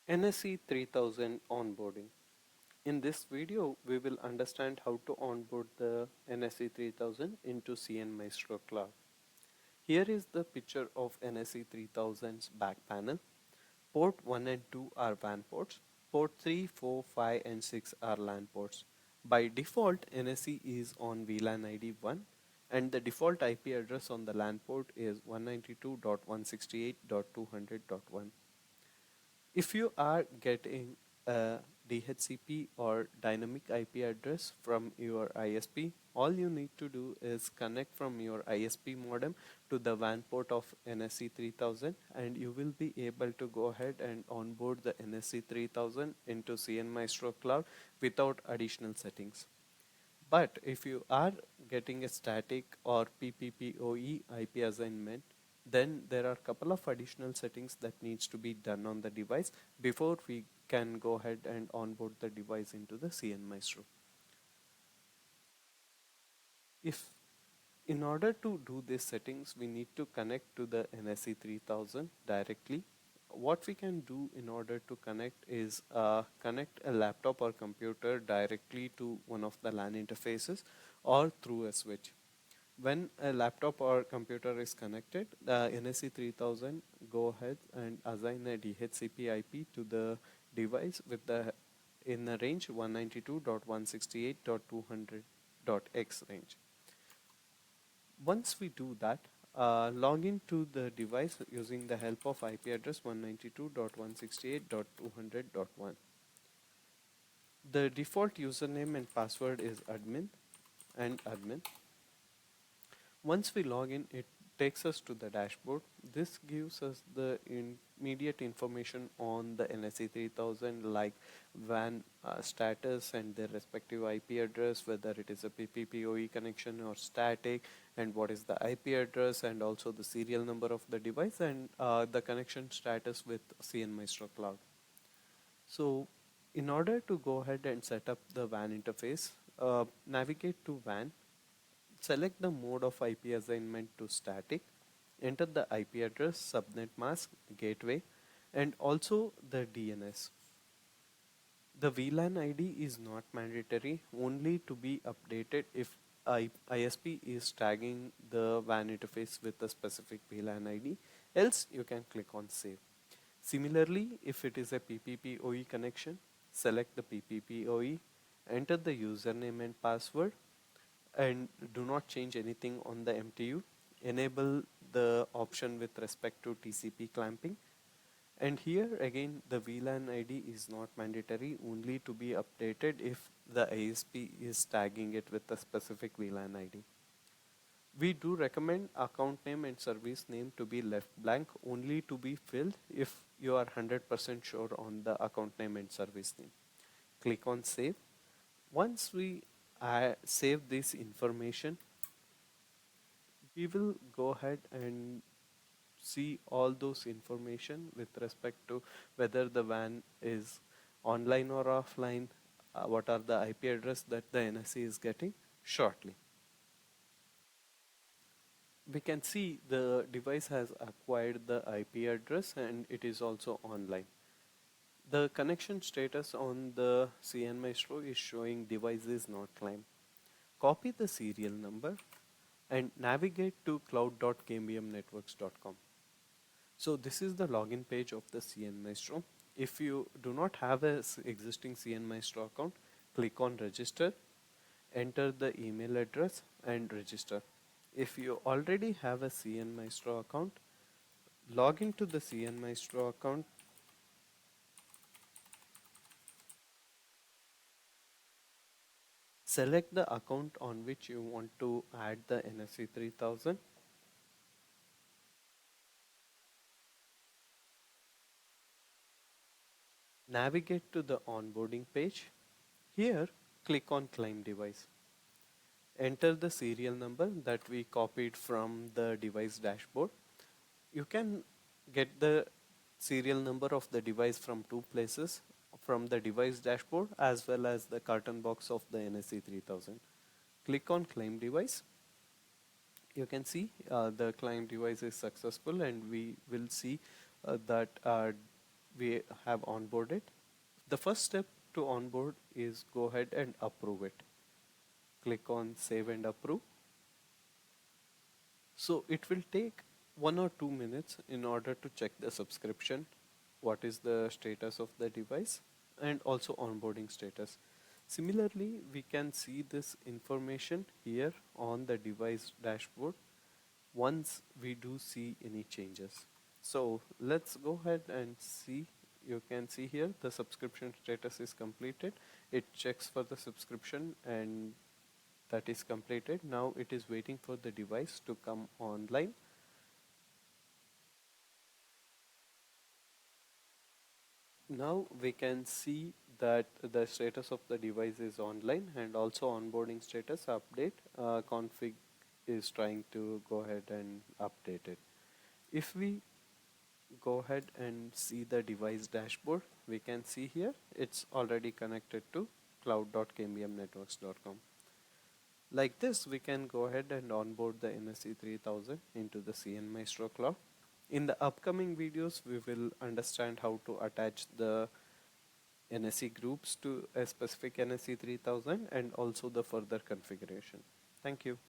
NSE 3000 onboarding. In this video, we will understand how to onboard the NSE 3000 into cnMaestro Cloud. Here is the picture of NSE 3000's back panel. Port 1 and 2 are WAN ports. Port 3, 4, 5 and 6 are LAN ports. By default, NSE is on VLAN ID 1 and the default IP address on the LAN port is 192.168.200.1. If you are getting a DHCP or dynamic IP address from your ISP, all you need to do is connect from your ISP modem to the WAN port of NSE 3000 and you will be able to go ahead and onboard the NSE 3000 into cnMaestro Cloud without additional settings. But if you are getting a static or PPPoE IP assignment, then there are a couple of additional settings that needs to be done on the device before we can go ahead and onboard the device into the cnMaestro. If in order to do these settings, we need to connect to the NSE 3000 directly. What we can do in order to connect is connect a laptop or computer directly to one of the LAN interfaces or through a switch. When a laptop or computer is connected, the NSE 3000 go ahead and assign a DHCP IP to the device with the in the range 192.168.200.x range. Once we do that, log in to the device using the help of IP address 192.168.200.1. The default username and password is admin and admin. Once we log in, it takes us to the dashboard. This gives us the immediate information on the NSE 3000 like WAN status and their respective IP address, whether it is a PPPoE connection or static, and what is the IP address and also the serial number of the device and the connection status with cnMaestro Cloud. So in order to go ahead and set up the WAN interface, navigate to WAN. Select the mode of IP assignment to static, enter the IP address, subnet mask, gateway, and also the DNS. The VLAN ID is not mandatory, only to be updated if ISP is tagging the WAN interface with a specific VLAN ID, else you can click on save. Similarly, if it is a PPPoE connection, select the PPPoE, enter the username and password, and do not change anything on the MTU. Enable the option with respect to TCP clamping. And here again the VLAN ID is not mandatory, only to be updated if the ISP is tagging it with a specific VLAN ID. We do recommend account name and service name to be left blank, only to be filled if you are 100% sure on the account name and service name. Click on save. Once we save this information, we will go ahead and see all those information with respect to whether the WAN is online or offline, what are the IP address that the NSE is getting shortly. We can see the device has acquired the IP address and it is also online. The connection status on the cnMaestro is showing device is not climbed. Copy the serial number and navigate to cloud.kmbmnetworks.com. So this is the login page of the cnMaestro. If you do not have an existing cnMaestro account, click on register, enter the email address and register. If you already have a cnMaestro account, log into the cnMaestro account. Select the account on which you want to add the NSE 3000. Navigate to the onboarding page. Here, click on claim device. Enter the serial number that we copied from the device dashboard. You can get the serial number of the device from two places, from the device dashboard as well as the carton box of the NSE 3000. Click on claim device. You can see the claim device is successful and we will see that we have onboarded. The first step to onboard is go ahead and approve it. Click on save and approve. So it will take 1 or 2 minutes in order to check the subscription, what is the status of the device, and also onboarding status. Similarly, we can see this information here on the device dashboard once we do see any changes. So let's go ahead and see. You can see here the subscription status is completed. It checks for the subscription and that is completed. Now it is waiting for the device to come online. Now we can see that the status of the device is online and also onboarding status update. Config is trying to go ahead and update it. If we go ahead and see the device dashboard, we can see here it's already connected to cloud.kmbmnetworks.com. Like this, we can go ahead and onboard the NSE 3000 into the cnMaestro cloud. In the upcoming videos, we will understand how to attach the NSE groups to a specific NSE 3000 and also the further configuration. Thank you.